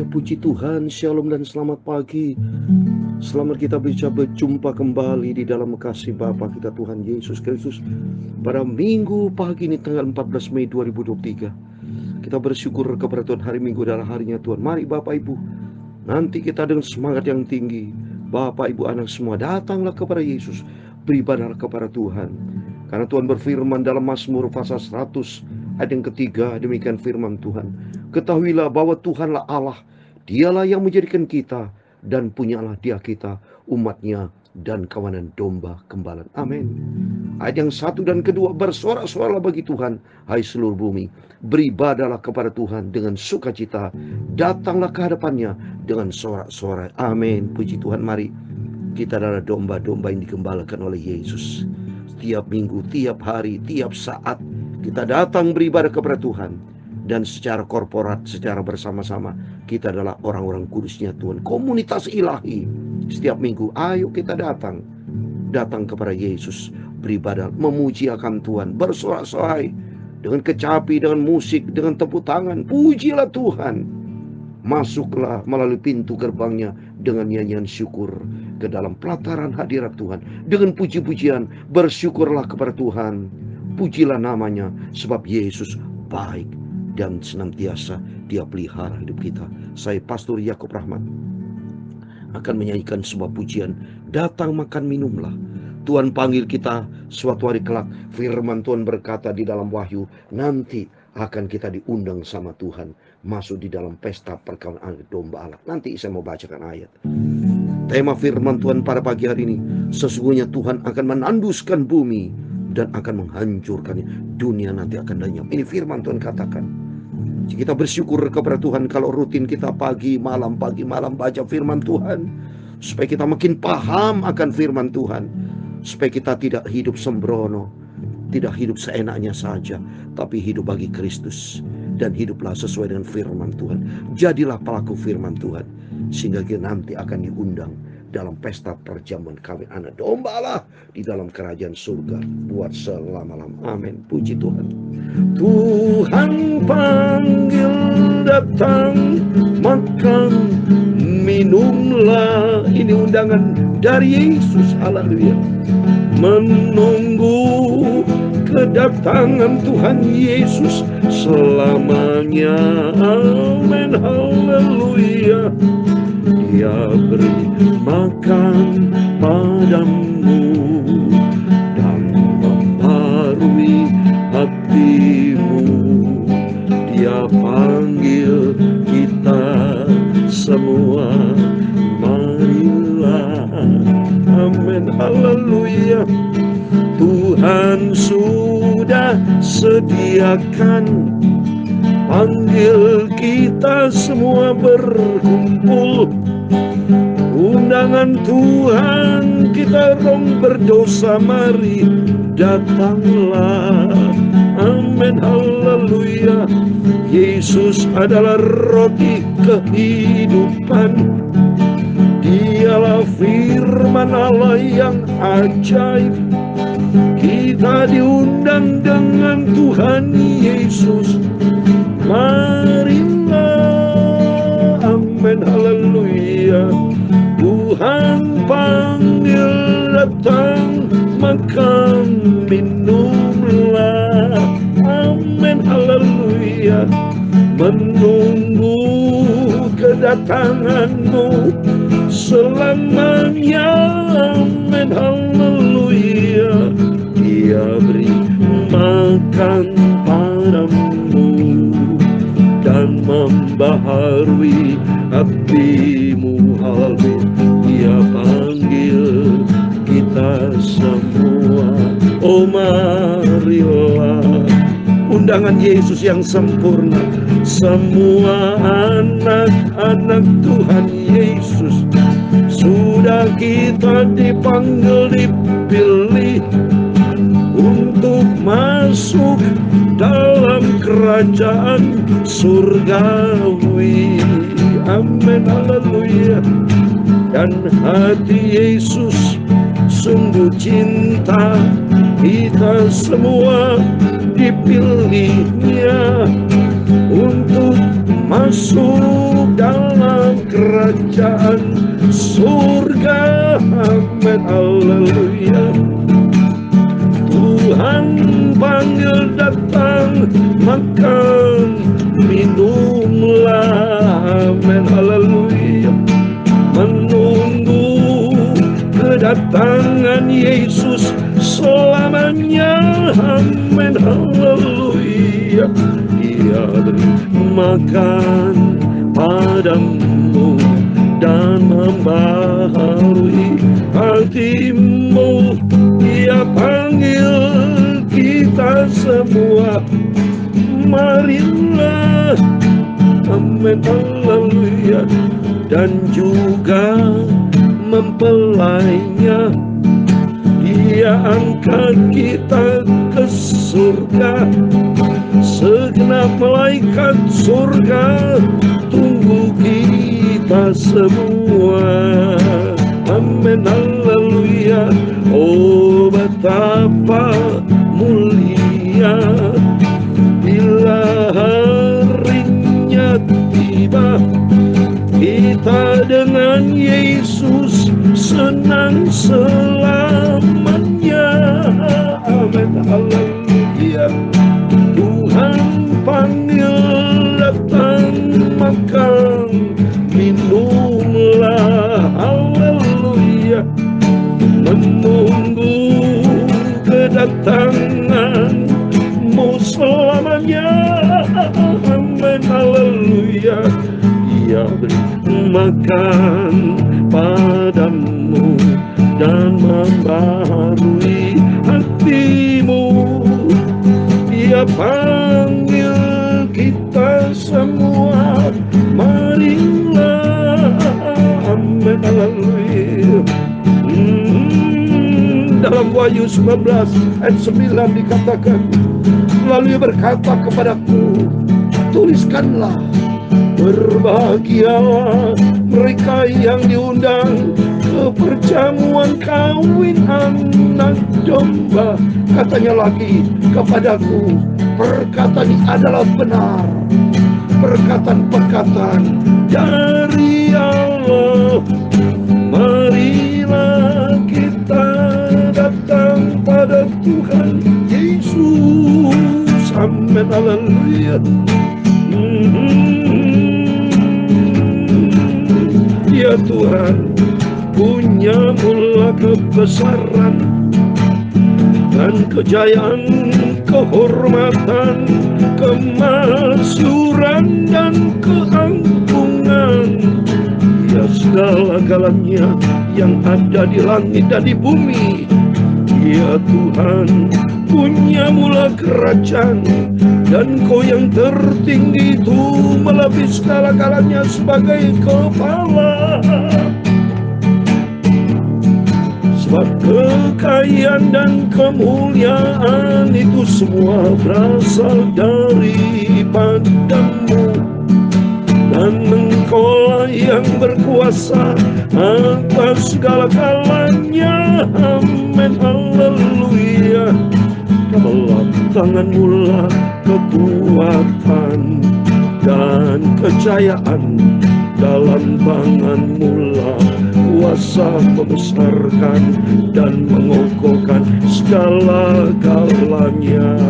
Haleluya, puji Tuhan, shalom dan selamat pagi. Selamat kita bisa berjumpa kembali di dalam kasih Bapa kita Tuhan Yesus Kristus pada minggu pagi ini tanggal 14 Mei 2023. Kita bersyukur kepada Tuhan, hari Minggu adalah harinya Tuhan. Mari Bapak Ibu, nanti kita dengan semangat yang tinggi, Bapak Ibu anak semua, datanglah kepada Yesus, beribadahlah kepada Tuhan. Karena Tuhan berfirman dalam Mazmur pasal 100 ayat yang ketiga, demikian firman Tuhan. Ketahuilah bahwa Tuhanlah Allah, Dialah yang menjadikan kita, dan punyalah Dia kita, umatnya, dan kawanan domba gembalaan. Amin. Ayat yang 1 dan kedua, bersorak-soraklah bagi Tuhan, hai seluruh bumi. Beribadahlah kepada Tuhan dengan sukacita, datanglah ke hadapannya dengan sorak-sorai. Amin. Puji Tuhan, mari kita adalah domba-domba yang digembalakan oleh Yesus. Tiap minggu, tiap hari, tiap saat kita datang beribadah kepada Tuhan. Dan secara korporat, secara bersama-sama, kita adalah orang-orang kudusnya Tuhan, komunitas ilahi. Setiap minggu, ayo kita datang kepada Yesus, beribadah, memuji akan Tuhan, bersorak-sorai dengan kecapi, dengan musik, dengan tepuk tangan. Pujilah Tuhan. Masuklah melalui pintu gerbangnya dengan nyanyian syukur ke dalam pelataran hadirat Tuhan. Dengan puji-pujian, bersyukurlah kepada Tuhan. Pujilah namanya, sebab Yesus baik dan senantiasa Dia pelihara hidup kita. Saya Pastor Yakub Rahmat akan menyanyikan sebuah pujian, datang makan minumlah. Tuhan panggil kita suatu hari kelak. Firman Tuhan berkata di dalam Wahyu, nanti akan kita diundang sama Tuhan masuk di dalam pesta perkawinan domba Allah. Nanti saya mau bacakan ayat. Tema firman Tuhan pada pagi hari ini, sesungguhnya Tuhan akan menanduskan bumi dan akan menghancurkannya. Dunia nanti akan lenyap. Ini firman Tuhan katakan. Kita bersyukur kepada Tuhan kalau rutin kita pagi malam baca firman Tuhan, supaya kita makin paham akan firman Tuhan, supaya kita tidak hidup sembrono, tidak hidup seenaknya saja, tapi hidup bagi Kristus, dan hiduplah sesuai dengan firman Tuhan. Jadilah pelaku firman Tuhan, sehingga kita nanti akan diundang dalam pesta perjamuan kawin anak domba Allah di dalam kerajaan surga buat selama-lamanya. Amin. Puji Tuhan. Tuhan panggil, datang makan minumlah. Ini undangan dari Yesus. Haleluya. Menunggu kedatangan Tuhan Yesus selamanya. Amin. Haleluya. Dia beri makan padamu dan membarui hatimu. Dia panggil kita semua, marilah. Amin, haleluya. Tuhan sudah sediakan, panggil kita semua berkumpul. Undangan Tuhan, kita rong berdosa, mari datanglah. Amin, haleluya. Yesus adalah roti kehidupan. Dialah firman Allah yang ajaib. Kita diundang dengan Tuhan Yesus. Marilah, amin, haleluya. Tuhan panggil, datang makan minumlah. Amin, haleluya. Menunggu kedatanganmu selamanya. Amin, haleluya. Dia beri makan padamu dan membaharui hatimu. Haleluya. Dia panggil kita semua. Oh marilah, undangan Yesus yang sempurna. Semua anak-anak Tuhan Yesus sudah kita dipanggil, dipilih untuk masuk dalam kerajaan surgawi. Amin, haleluya. Dan hati Yesus sungguh cinta, kita semua dipilihnya untuk masuk dalam kerajaan surga. Amin, haleluya. Tuhan panggil datang, makan minumlah. Amin, haleluya. Menunggu kedatangan Yesus selamanya. Amin, haleluya. Dia beri makan padamu dan membaharui hatimu. Dia panggil kita semua, marilah. Amin, haleluya. Dan juga mempelainya, Dia angkat kita ke surga. Segenap malaikat surga tunggu kita semua. Amin, haleluya. Oh, betapa mulia bila harinya tiba, kita dengan Yesus senang selamanya. Amin, haleluya. Tuhan panggil datang, makan minumlah. Haleluya. Menunggu kedatanganmu selamanya. Amin, haleluya. Dia beri makan padamu dan membaharui hatimu. Dia panggil kita semua, marilah. Amin, haleluya. Dalam Wahyu 19 ayat 9 dikatakan, lalu Ia berkata kepadaku, tuliskanlah, berbahagialah mereka yang diundang ke perjamuan kawin anak domba. Katanya lagi kepadaku, perkataan ini adalah benar, perkataan-perkataan dari Allah. Marilah kita datang pada Tuhan Yesus. Amin, haleluya. Ya Tuhan, punya mula kebesaran dan kejayaan, kehormatan, kemasyuran dan keagungan. Ya segala-galanya yang ada di langit dan di bumi. Ya Tuhan, punya mula kerajaan, dan Kau yang tertinggi itu melebihi segala-galanya sebagai kepala. Sebab kekayaan dan kemuliaan itu semua berasal daripadamu, dan Engkau yang berkuasa atas segala-galanya. Amin, haleluya. Dalam tangan-Mu lah kekuatan dan kejayaan, dalam tangan-Mu lah kuasa membesarkan dan mengokohkan segala-galanya.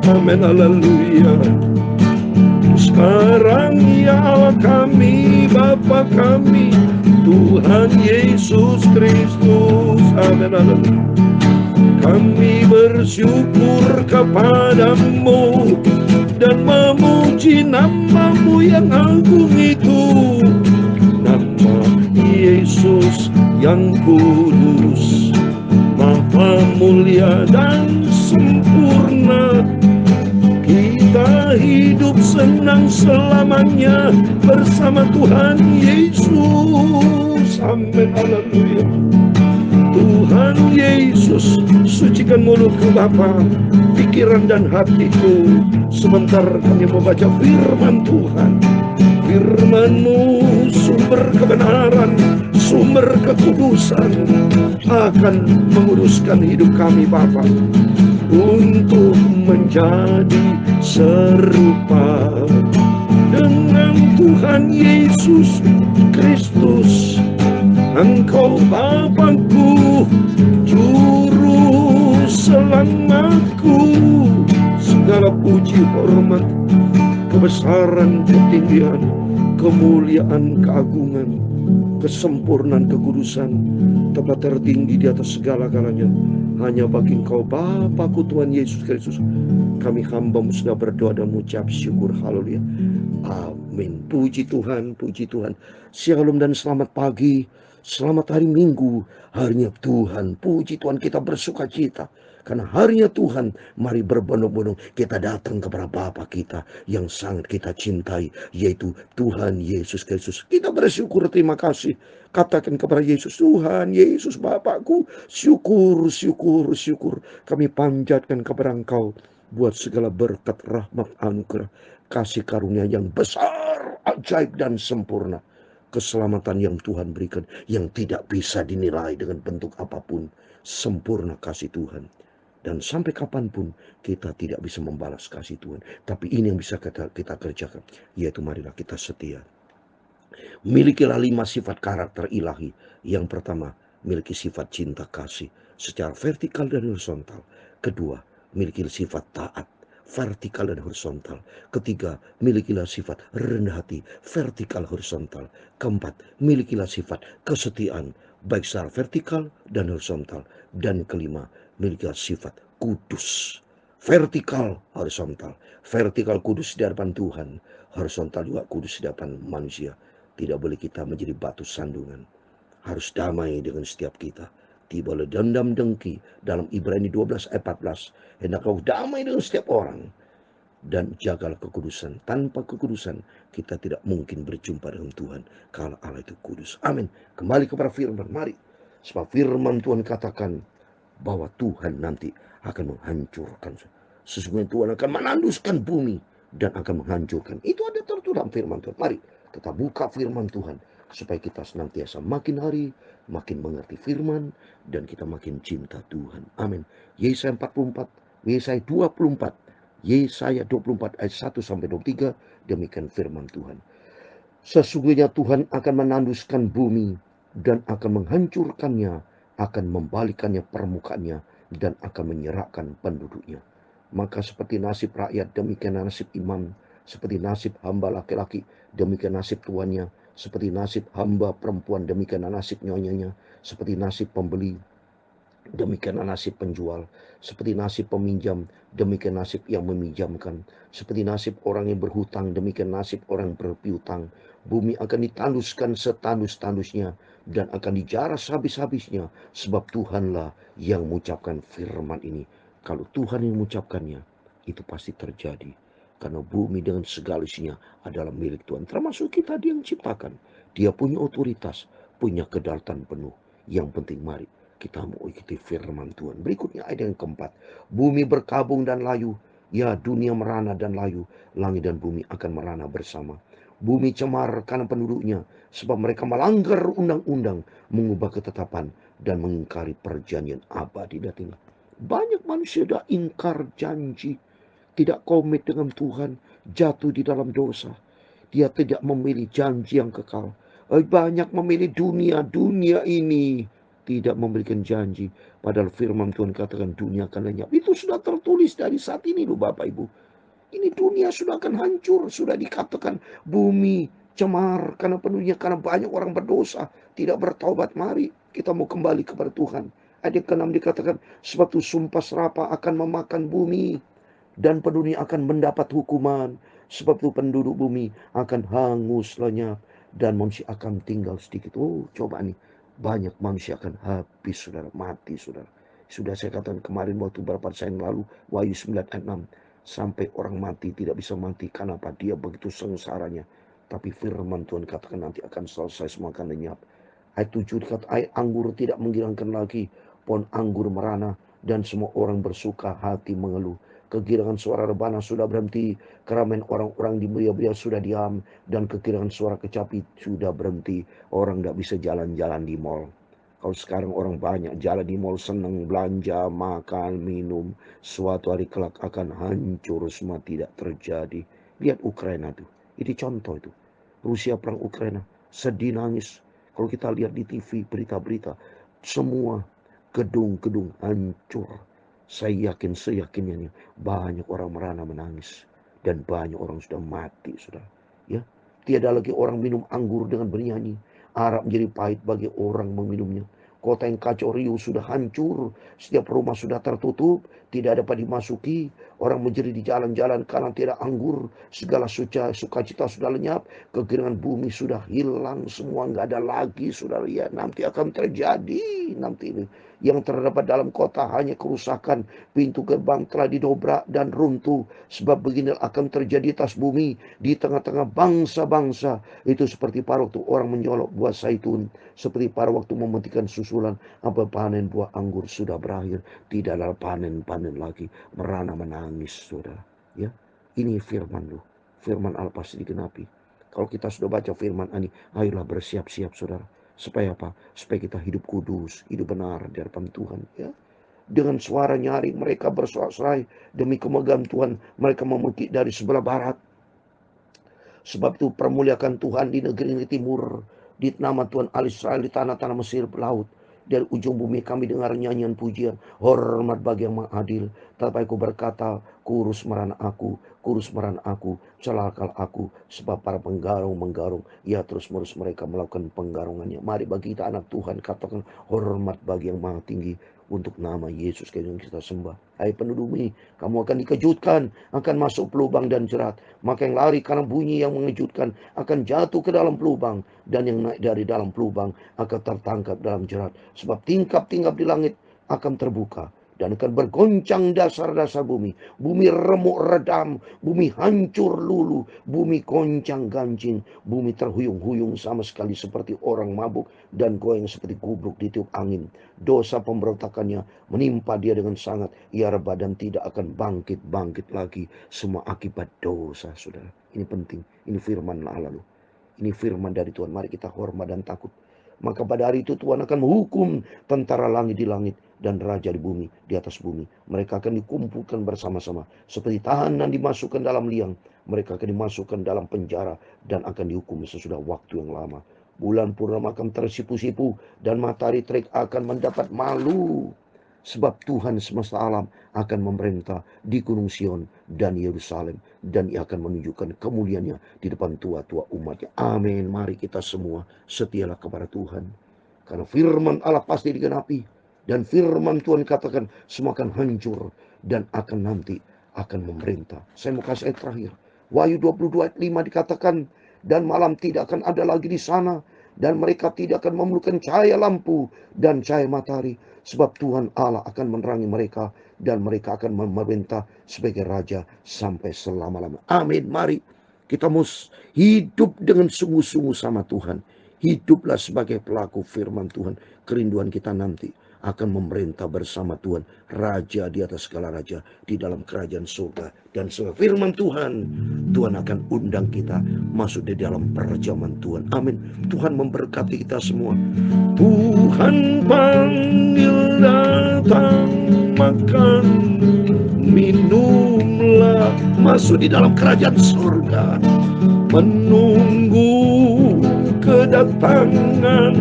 Amin, haleluya. Sekarang ya Allah kami, Bapa kami, Tuhan Yesus Kristus. Amin, haleluya. Kami bersyukur kepadamu dan memuji nama-Mu yang agung itu, nama Yesus yang kudus, maha mulia dan sempurna. Kita hidup senang selamanya bersama Tuhan Yesus. Amin, haleluya. Tuhan Yesus, sucikan mulutku Bapa, pikiran dan hatiku, sebentar kami membaca firman Tuhan. Firman-Mu sumber kebenaran, sumber kekudusan, akan menguruskan hidup kami Bapa, untuk menjadi serupa dengan Tuhan Yesus Kristus Engkau Bapakku, Juru Selamatku. Segala puji hormat, kebesaran, ketinggian, kemuliaan, keagungan, kesempurnaan, kekudusan telah tertinggi di atas segala-galanya hanya bagi Engkau Bapakku Tuhan Yesus Kristus. Kami hamba-Mu sudah berdoa dan mengucap syukur. Haleluya. Amin. Puji Tuhan, puji Tuhan. Shalom dan selamat pagi. Selamat hari Minggu, harinya Tuhan. Puji Tuhan, kita bersuka cita karena harinya Tuhan. Mari berbondong-bondong kita datang kepada Bapa kita yang sangat kita cintai, yaitu Tuhan Yesus Kristus. Kita bersyukur, terima kasih. Katakan kepada Yesus, Tuhan Yesus Bapakku, syukur, syukur, syukur. Kami panjatkan kepada Engkau buat segala berkat, rahmat, anugerah, kasih karunia yang besar, ajaib dan sempurna. Keselamatan yang Tuhan berikan yang tidak bisa dinilai dengan bentuk apapun. Sempurna kasih Tuhan. Dan sampai kapanpun kita tidak bisa membalas kasih Tuhan. Tapi ini yang bisa kita kerjakan, yaitu marilah kita setia. Milikilah 5 sifat karakter ilahi. Yang pertama, miliki sifat cinta kasih secara vertikal dan horizontal. Kedua, miliki sifat taat vertikal dan horizontal. Ketiga, milikilah sifat rendah hati vertikal horizontal. Keempat, milikilah sifat kesetiaan baik secara vertikal dan horizontal. Dan kelima, milikilah sifat kudus vertikal horizontal. Vertikal kudus di hadapan Tuhan, horizontal juga kudus di hadapan manusia. Tidak boleh kita menjadi batu sandungan. Harus damai dengan setiap kita. Tidak boleh dendam dengki. Dalam Ibrani 12 ayat 14. Hendaklah damai dengan setiap orang. Dan jagalah kekudusan. Tanpa kekudusan kita tidak mungkin berjumpa dengan Tuhan. Kalau Allah itu kudus. Amin. Kembali kepada firman. Mari. Sebab firman Tuhan katakan bahwa Tuhan nanti akan menghancurkan. Sesungguhnya Tuhan akan menanduskan bumi dan akan menghancurkan. Itu ada tertulis dalam firman Tuhan. Mari kita buka firman Tuhan supaya kita senantiasa makin hari makin mengerti firman dan kita makin cinta Tuhan. Amin. Yesaya 44, Yesaya 24, Yesaya 24 ayat 1 sampai 23, demikian firman Tuhan. Sesungguhnya Tuhan akan menanduskan bumi dan akan menghancurkannya, akan membalikannya permukaannya dan akan menyerahkan penduduknya. Maka seperti nasib rakyat, demikian nasib imam. Seperti nasib hamba laki-laki, demikian nasib tuannya. Seperti nasib hamba perempuan, demikian nasib nyonyanya. Seperti nasib pembeli, demikian nasib penjual. Seperti nasib peminjam, demikian nasib yang meminjamkan. Seperti nasib orang yang berhutang, demikian nasib orang yang berpiutang. Bumi akan ditanduskan setandus-tandusnya dan akan dijaras habis-habisnya, sebab Tuhanlah yang mengucapkan firman ini. Kalau Tuhan yang mengucapkannya, itu pasti terjadi. Karena bumi dengan segala isinya adalah milik Tuhan. Termasuk kita, Dia yang ciptakan. Dia punya otoritas, punya kedaulatan penuh. Yang penting mari kita mau ikuti firman Tuhan. Berikutnya ayat yang keempat. Bumi berkabung dan layu. Ya, dunia merana dan layu. Langit dan bumi akan merana bersama. Bumi cemar karena penduduknya, sebab mereka melanggar undang-undang, mengubah ketetapan, dan mengingkari perjanjian abadi. Banyak manusia sudah ingkar janji, tidak komit dengan Tuhan, jatuh di dalam dosa. Dia tidak memilih janji yang kekal. Banyak memilih dunia ini tidak memberikan janji. Padahal firman Tuhan katakan dunia akan lenyap. Itu sudah tertulis dari saat ini loh Bapak Ibu. Ini dunia sudah akan hancur. Sudah dikatakan bumi cemar karena penuhnya, karena banyak orang berdosa, tidak bertaubat. Mari kita mau kembali kepada Tuhan. Ayat ke-6 dikatakan, sebab itu sumpah serapah akan memakan bumi dan penduduknya akan mendapat hukuman. Sebab itu penduduk bumi akan hangus lenyap dan manusia akan tinggal sedikit. Oh, coba nih, banyak manusia akan habis, saudara, mati, saudara. Sudah saya katakan kemarin waktu beberapa saat yang lalu, Wahyu 9 ayat 6. Sampai orang mati tidak bisa mati karena apa? Dia begitu sengsaranya. Tapi firman Tuhan katakan nanti akan selesai, semua akan lenyap. Ayat 7 dikatakan, air anggur tidak menghilangkan lagi, pohon anggur merana, dan semua orang bersuka hati mengeluh. Kegirangan suara rebana sudah berhenti, keramaian orang-orang di beria-beria sudah diam, dan kegirangan suara kecapi sudah berhenti. Orang tidak bisa jalan-jalan di mall. Kalau sekarang orang banyak jalan di mall, senang belanja, makan, minum. Suatu hari kelak akan hancur, semua tidak terjadi. Lihat Ukraina tuh, ini contoh itu. Rusia perang Ukraina, sedih nangis. Kalau kita lihat di TV berita-berita, semua gedung-gedung hancur. Saya yakin seyakinnya banyak orang merana menangis dan banyak orang sudah mati, sudah. Ya, tiada lagi orang minum anggur dengan bernyanyi. Arak menjadi pahit bagi orang meminumnya. Kota yang kacau riuh sudah hancur, setiap rumah sudah tertutup, tidak dapat dimasuki. Orang menjerit di jalan-jalan karena tidak anggur. Segala sukacita sudah lenyap, kekeringan bumi sudah hilang, semua nggak ada lagi, saudara. Ya, nanti akan terjadi nanti ini. Yang terdapat dalam kota hanya kerusakan, pintu gerbang telah didobrak dan runtuh. Sebab begini akan terjadi atas bumi di tengah-tengah bangsa-bangsa. Itu seperti pada waktu orang menyolok buah zaitun, seperti pada waktu memetikan susulan. Apa panen buah anggur sudah berakhir, tidak ada panen-panen lagi. Merana menangis, saudara. Ya, ini firman lu. Firman Allah pasti digenapi. Kalau kita sudah baca firman ini, ayolah bersiap-siap, saudara. Supaya apa? Supaya kita hidup kudus, hidup benar di hadapan Tuhan. Ya, dengan suara nyaring mereka bersorak-sorai demi kemegahan Tuhan. Mereka memukik dari sebelah barat. Sebab itu permuliakan Tuhan di negeri timur, di nama Tuhan Allah Israel di tanah-tanah Mesir laut. Dari ujung bumi kami dengar nyanyian pujian, hormat bagi yang maha adil. Tetapi aku berkata, kurus merana aku, celakalah aku. Sebab para penggarung menggarung, ya terus-menerus mereka melakukan penggarungannya. Mari bagi kita anak Tuhan katakan, hormat bagi yang maha tinggi, untuk nama Yesus yang kita sembah. Hai penduduk bumi, kamu akan dikejutkan, akan masuk pelubang dan jerat. Maka yang lari karena bunyi yang mengejutkan akan jatuh ke dalam pelubang, dan yang naik dari dalam pelubang akan tertangkap dalam jerat. Sebab tingkap-tingkap di langit akan terbuka, dan akan bergoncang dasar-dasar bumi. Bumi remuk redam, bumi hancur luluh, bumi goncang gancing, bumi terhuyung-huyung sama sekali seperti orang mabuk, dan goyang seperti gubruk ditiup angin. Dosa pemberontakannya menimpa dia dengan sangat. Ia rebah dan tidak akan bangkit lagi. Semua akibat dosa, saudara. Ini penting. Ini firman Allah lalu. Ini firman dari Tuhan. Mari kita hormat dan takut. Maka pada hari itu Tuhan akan menghukum tentara langit di langit dan raja di bumi, di atas bumi. Mereka akan dikumpulkan bersama-sama. Seperti tahanan dimasukkan dalam liang, mereka akan dimasukkan dalam penjara dan akan dihukum sesudah waktu yang lama. Bulan purnama akan tersipu-sipu dan matahari terik akan mendapat malu. Sebab Tuhan semesta alam akan memerintah di Gunung Sion dan Yerusalem. Dan ia akan menunjukkan kemuliaannya di depan tua-tua umatnya. Amin. Mari kita semua setialah kepada Tuhan. Karena firman Allah pasti digenapi. Dan firman Tuhan katakan semua akan hancur. Dan nanti akan memerintah. Saya mau kasih ayat terakhir. Wahyu 22 ayat 5 dikatakan, dan malam tidak akan ada lagi di sana. Dan mereka tidak akan memerlukan cahaya lampu dan cahaya matahari. Sebab Tuhan Allah akan menerangi mereka. Dan mereka akan memerintah sebagai raja sampai selama-lamanya. Amin. Mari kita hidup dengan sungguh-sungguh sama Tuhan. Hiduplah sebagai pelaku firman Tuhan. Kerinduan kita nanti akan memerintah bersama Tuhan, raja di atas segala raja di dalam kerajaan surga. Dan sebagai firman Tuhan, Tuhan akan undang kita masuk di dalam perjamuan Tuhan. Amin. Tuhan memberkati kita semua. Tuhan panggil datang, makan, minumlah, masuk di dalam kerajaan surga. Menunggu kedatangan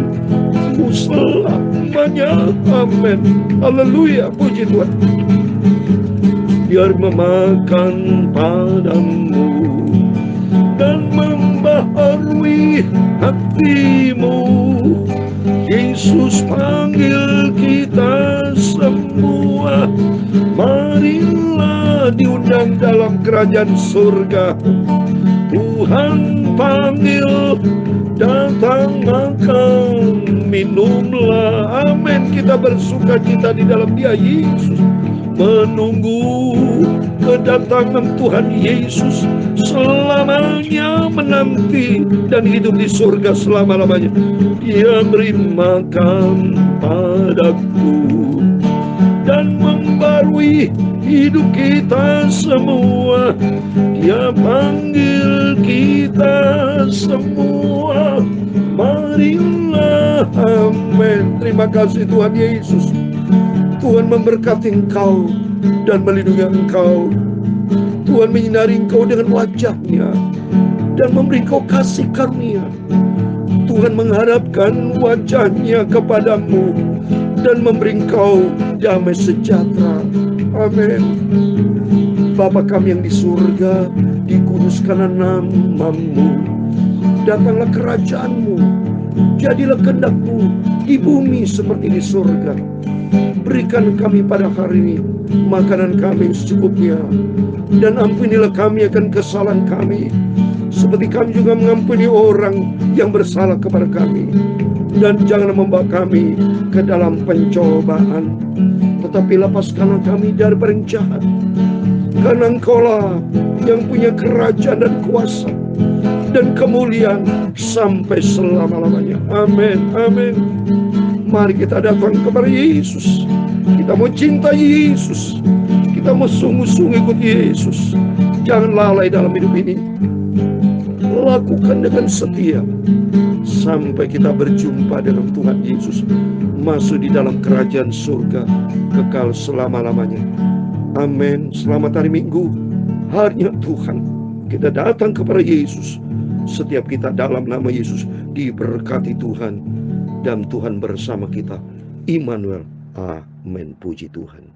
selamanya. Amin. Haleluya. Puji Tuhan. Biar memakan padamu dan membaharui hatimu. Yesus panggil kita semua. Marilah diundang dalam kerajaan surga. Tuhan panggil, datang makan, minumlah. Amin. Kita bersuka cita di dalam Dia Yesus. Menunggu kedatangan Tuhan Yesus, selamanya menanti dan hidup di surga selama-lamanya. Dia beri makan padaku dan membarui hidup kita semua. Dia panggil kita semua. Marilah. Amin. Terima kasih Tuhan Yesus. Tuhan memberkati engkau dan melindungi engkau. Tuhan menyinari engkau dengan wajah-Nya dan memberi engkau kasih karunia. Tuhan mengharapkan wajah-Nya kepadamu dan memberi engkau damai sejahtera. Amin. Bapa kami yang di surga, dikuduskanlah nama-Mu. Datanglah kerajaan-Mu, jadilah kehendak-Mu di bumi seperti di surga. Berikan kami pada hari ini makanan kami secukupnya, dan ampunilah kami akan kesalahan kami, seperti kami juga mengampuni orang yang bersalah kepada kami. Dan jangan membawa kami ke dalam pencobaan, tetapi lepaskanlah kami daripada yang jahat. Karena Engkau-lah yang punya kerajaan dan kuasa dan kemuliaan sampai selama-lamanya. Amin, amin. Mari kita datang kepada Yesus. Kita mau cinta Yesus. Kita mau sungguh-sungguh ikut Yesus. Jangan lalai dalam hidup ini. Lakukan dengan setia sampai kita berjumpa dengan Tuhan Yesus, masuk di dalam kerajaan surga kekal selama-lamanya. Amin. Selamat hari Minggu, harinya Tuhan. Kita datang kepada Yesus. Setiap kita dalam nama Yesus diberkati Tuhan, dan Tuhan bersama kita. Immanuel. Amin. Puji Tuhan.